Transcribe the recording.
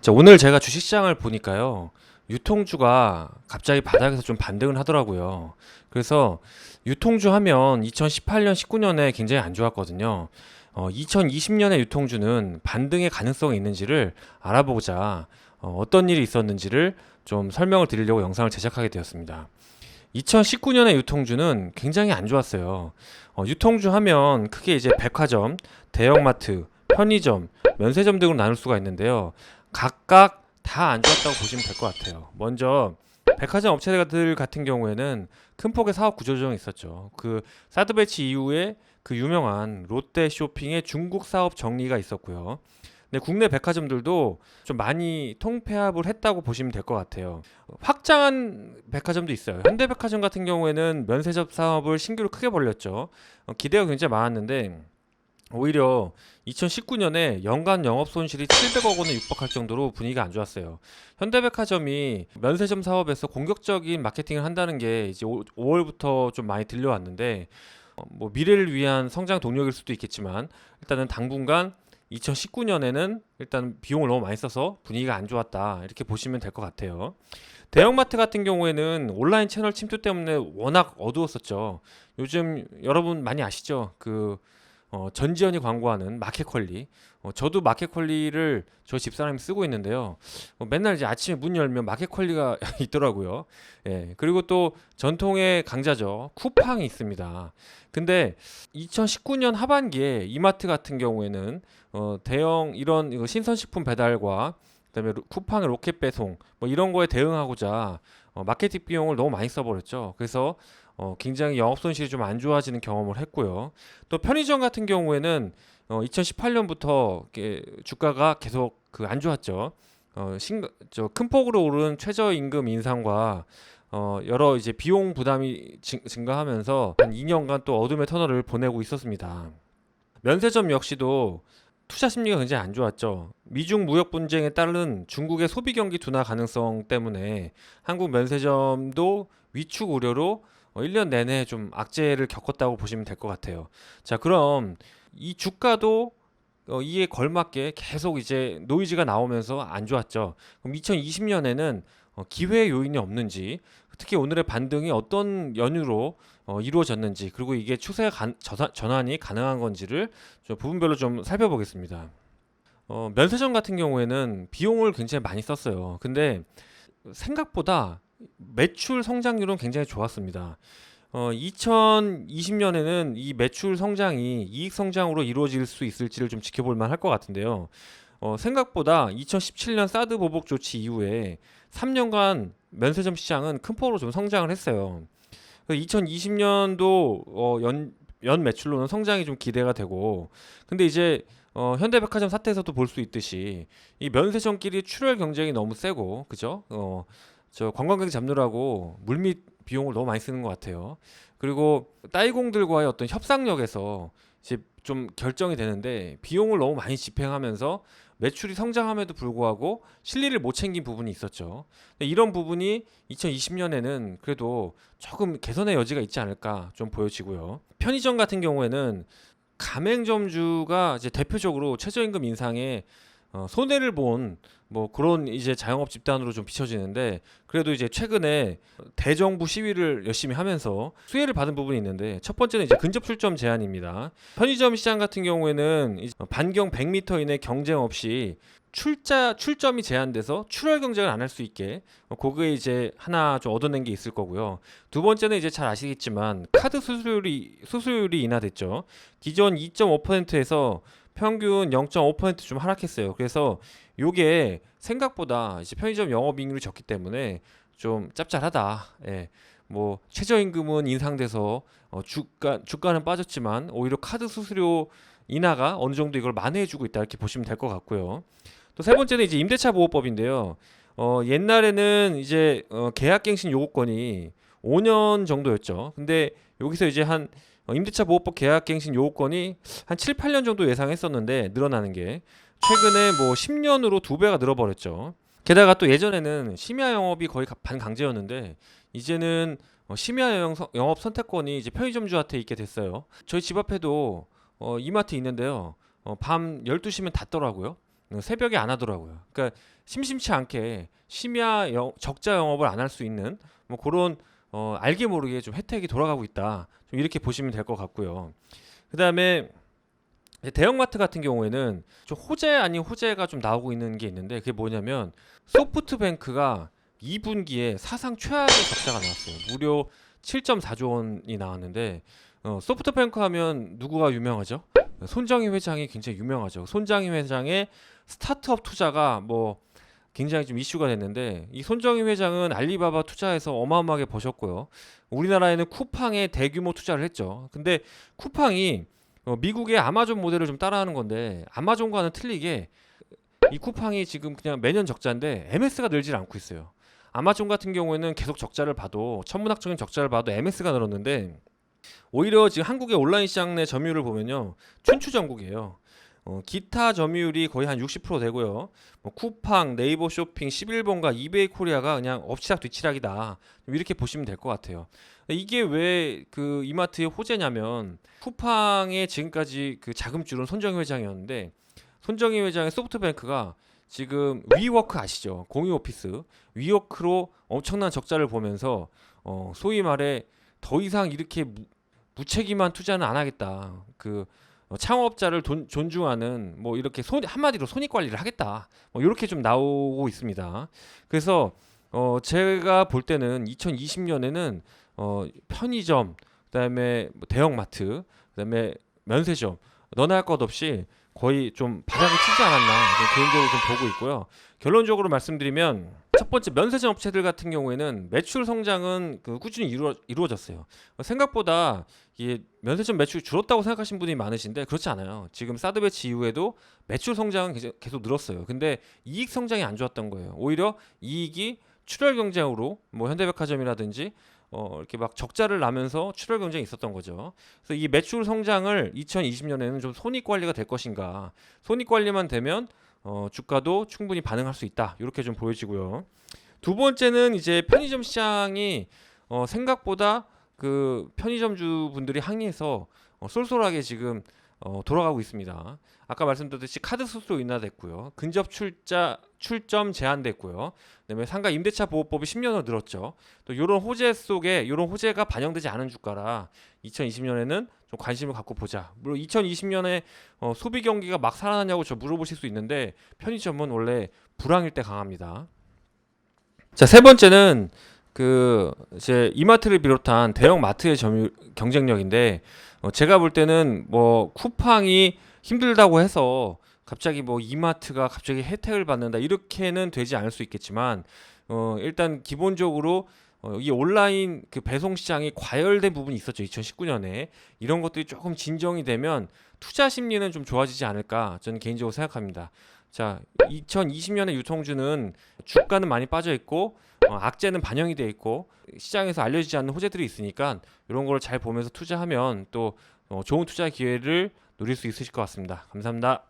자, 오늘 제가 주식시장을 보니까요. 유통주가 갑자기 바닥에서 좀 반등을 하더라고요. 그래서 유통주 하면 2018년, 19년에 굉장히 안 좋았거든요. 2020년에 유통주는 반등의 가능성이 있는지를 알아보고자 어떤 일이 있었는지를 좀 설명을 드리려고 영상을 제작하게 되었습니다. 2019년의 유통주는 굉장히 안 좋았어요. 유통주 하면 크게 이제 백화점, 대형마트, 편의점, 면세점 등으로 나눌 수가 있는데요. 각각 다 안 좋았다고 보시면 될 것 같아요. 먼저 백화점 업체들 같은 경우에는 큰 폭의 사업 구조조정이 있었죠. 그 사드 배치 이후에 그 유명한 롯데 쇼핑의 중국 사업 정리가 있었고요. 근데 국내 백화점들도 좀 많이 통폐합을 했다고 보시면 될 것 같아요. 확장한 백화점도 있어요. 현대백화점 같은 경우에는 면세점 사업을 신규로 크게 벌렸죠. 기대가 굉장히 많았는데 오히려 2019년에 연간 영업 손실이 700억 원에 육박할 정도로 분위기가 안 좋았어요. 현대백화점이 면세점 사업에서 공격적인 마케팅을 한다는 게 이제 5월부터 좀 많이 들려왔는데 뭐 미래를 위한 성장 동력일 수도 있겠지만 일단은 당분간 2019년에는 일단 비용을 너무 많이 써서 분위기가 안 좋았다 이렇게 보시면 될 것 같아요. 대형마트 같은 경우에는 온라인 채널 침투 때문에 워낙 어두웠었죠. 요즘 여러분 많이 아시죠? 전지현이 광고하는 마켓컬리. 저도 마켓컬리를 저희 집사람이 쓰고 있는데요. 맨날 이제 아침에 문 열면 마켓컬리가 있더라고요. 예, 그리고 또 전통의 강자죠. 쿠팡이 있습니다. 근데 2019년 하반기에 이마트 같은 경우에는 대형 이런 이거 신선식품 배달과 그다음에 쿠팡의 로켓 배송 뭐 이런 거에 대응하고자 마케팅 비용을 너무 많이 써버렸죠. 그래서 굉장히 영업 손실이 좀 안 좋아지는 경험을 했고요. 또 편의점 같은 경우에는 2018년부터 주가가 계속 안 좋았죠. 큰 폭으로 오른 최저임금 인상과 여러 이제 비용 부담이 증가하면서 한 2년간 또 어둠의 터널을 보내고 있었습니다. 면세점 역시도 투자 심리가 굉장히 안 좋았죠. 미중 무역 분쟁에 따른 중국의 소비 경기 둔화 가능성 때문에 한국 면세점도 위축 우려로 1년 내내 좀 악재를 겪었다고 보시면 될 것 같아요. 자, 그럼 이 주가도 이에 걸맞게 계속 이제 노이즈가 나오면서 안 좋았죠. 그럼 2020년에는 기회 요인이 없는지, 특히 오늘의 반등이 어떤 연유로 이루어졌는지, 그리고 이게 추세 전환이 가능한 건지를 좀 부분별로 좀 살펴보겠습니다. 면세점 같은 경우에는 비용을 굉장히 많이 썼어요. 근데 생각보다 매출 성장률은 굉장히 좋았습니다. 2020년에는 이 매출 성장이 이익 성장으로 이루어질 수 있을지를 좀 지켜볼 만할 것 같은데요. 생각보다 2017년 사드 보복 조치 이후에 3년간 면세점 시장은 큰 폭으로 좀 성장을 했어요. 2020년도 연 매출로는 성장이 좀 기대가 되고, 근데 이제 현대백화점 사태에서도 볼 수 있듯이 이 면세점끼리 출혈 경쟁이 너무 세고, 그죠? 저 관광객 잡느라고 물밑 비용을 너무 많이 쓰는 것 같아요. 그리고 따이공들과의 어떤 협상력에서 이제 좀 결정이 되는데 비용을 너무 많이 집행하면서 매출이 성장함에도 불구하고 실리를 못 챙긴 부분이 있었죠. 근데 이런 부분이 2020년에는 그래도 조금 개선의 여지가 있지 않을까 좀 보여지고요. 편의점 같은 경우에는 가맹점주가 이제 대표적으로 최저임금 인상에 손해를 본 뭐 그런 이제 자영업 집단으로 좀 비춰지는데, 그래도 이제 최근에 대정부 시위를 열심히 하면서 수혜를 받은 부분이 있는데, 첫 번째는 이제 근접 출점 제한입니다. 편의점 시장 같은 경우에는 이제 반경 100m 이내 경쟁 없이 출점이 제한돼서 출혈 경쟁을 안 할 수 있게 그게 이제 하나 좀 얻어낸 게 있을 거고요. 두 번째는 이제 잘 아시겠지만 카드 수수료율이 인하됐죠. 기존 2.5%에서 평균 0.5% 좀 하락했어요. 그래서 요게 생각보다 이제 편의점 영업이익률이 적기 때문에 좀 짭짤하다. 예. 뭐 최저임금은 인상돼서 주가는 빠졌지만 오히려 카드 수수료 인하가 어느 정도 이걸 만회해주고 있다 이렇게 보시면 될 것 같고요. 또 세 번째는 이제 임대차 보호법인데요. 옛날에는 이제 계약갱신 요구권이 5년 정도였죠. 근데 여기서 이제 임대차 보호법 계약갱신 요구권이 한 7, 8년 정도 예상했었는데 늘어나는 게 최근에 뭐 10년으로 2배가 늘어버렸죠. 게다가 또 예전에는 심야 영업이 거의 반강제였는데 이제는 심야 영업 선택권이 이제 편의점주한테 있게 됐어요. 저희 집 앞에도 이마트 있는데요. 밤 12시면 닫더라고요. 새벽에 안 하더라고요. 그러니까 심심치 않게 심야 적자 영업을 안 할 수 있는 뭐 그런 알게 모르게 좀 혜택이 돌아가고 있다. 좀 이렇게 보시면 될 것 같고요. 그다음에 대형마트 같은 경우에는 좀 호재 아닌 호재가 좀 나오고 있는 게 있는데 그게 뭐냐면 소프트뱅크가 2분기에 사상 최악의 적자가 나왔어요. 무려 7.4조 원이 나왔는데 소프트뱅크 하면 누구가 유명하죠? 손정희 회장이 굉장히 유명하죠. 손정희 회장의 스타트업 투자가 뭐 굉장히 좀 이슈가 됐는데 이 손정희 회장은 알리바바 투자해서 어마어마하게 버셨고요. 우리나라에는 쿠팡에 대규모 투자를 했죠. 근데 쿠팡이 미국의 아마존 모델을 좀 따라하는 건데 아마존과는 틀리게 이 쿠팡이 지금 그냥 매년 적자인데 MS가 늘질 않고 있어요. 아마존 같은 경우에는 계속 적자를 봐도 천문학적인 적자를 봐도 MS가 늘었는데 오히려 지금 한국의 온라인 시장 내 점유율을 보면요 춘추전국이에요. 기타 점유율이 거의 한 60% 되고요. 뭐 쿠팡, 네이버 쇼핑, 11번가, 이베이 코리아가 그냥 엎치락 뒤치락이다. 이렇게 보시면 될 것 같아요. 이게 왜 그 이마트의 호재냐면 쿠팡의 지금까지 그 자금줄은 손정희 회장이었는데 손정희 회장의 소프트뱅크가 지금 위워크 아시죠? 공유 오피스 위워크로 엄청난 적자를 보면서 소위 말해 더 이상 이렇게 무책임한 투자는 안 하겠다. 그 창업자를 존중하는 뭐 이렇게 한마디로 손익 관리를 하겠다. 뭐 이렇게 좀 나오고 있습니다. 그래서 제가 볼 때는 2020년에는 편의점, 그다음에 뭐 대형마트, 그다음에 면세점 너나 할 것 없이 거의 좀 바닥을 치지 않았나 개인적으로 좀 보고 있고요. 결론적으로 말씀드리면 첫 번째 면세점 업체들 같은 경우에는 매출 성장은 꾸준히 이루어졌어요. 생각보다 이게 면세점 매출이 줄었다고 생각하시는 분이 많으신데 그렇지 않아요. 지금 사드 배치 이후에도 매출 성장은 계속 늘었어요. 근데 이익 성장이 안 좋았던 거예요. 오히려 이익이 출혈 경쟁으로 뭐 현대백화점이라든지 이렇게 막 적자를 나면서 출혈 경쟁이 있었던 거죠. 그래서 이 매출 성장을 2020년에는 좀 손익 관리가 될 것인가? 손익 관리만 되면 주가도 충분히 반응할 수 있다. 이렇게 좀 보여지고요. 두 번째는 이제 편의점 시장이 생각보다 그 편의점주 분들이 항의해서 쏠쏠하게 지금 돌아가고 있습니다. 아까 말씀드렸듯이 카드 수수료 인하됐고요. 근접 출점 제한됐고요. 그다음에 상가 임대차 보호법이 10년으로 늘었죠. 또 이런 호재 속에 이런 호재가 반영되지 않은 주가라 2020년에는 좀 관심을 갖고 보자. 물론 2020년에 소비 경기가 막 살아나냐고 저 물어보실 수 있는데 편의점은 원래 불황일 때 강합니다. 자, 세 번째는 그 이제 이마트를 비롯한 대형 마트의 경쟁력인데 제가 볼 때는 뭐 쿠팡이 힘들다고 해서 갑자기 뭐 이마트가 갑자기 혜택을 받는다 이렇게는 되지 않을 수 있겠지만 일단 기본적으로 이 온라인 그 배송 시장이 과열된 부분이 있었죠. 2019년에 이런 것들이 조금 진정이 되면 투자 심리는 좀 좋아지지 않을까 저는 개인적으로 생각합니다. 자, 2020년에 유통주는 주가는 많이 빠져 있고 악재는 반영이 돼 있고 시장에서 알려지지 않는 호재들이 있으니까 이런 걸 잘 보면서 투자하면 또 좋은 투자 기회를 누릴 수 있으실 것 같습니다. 감사합니다.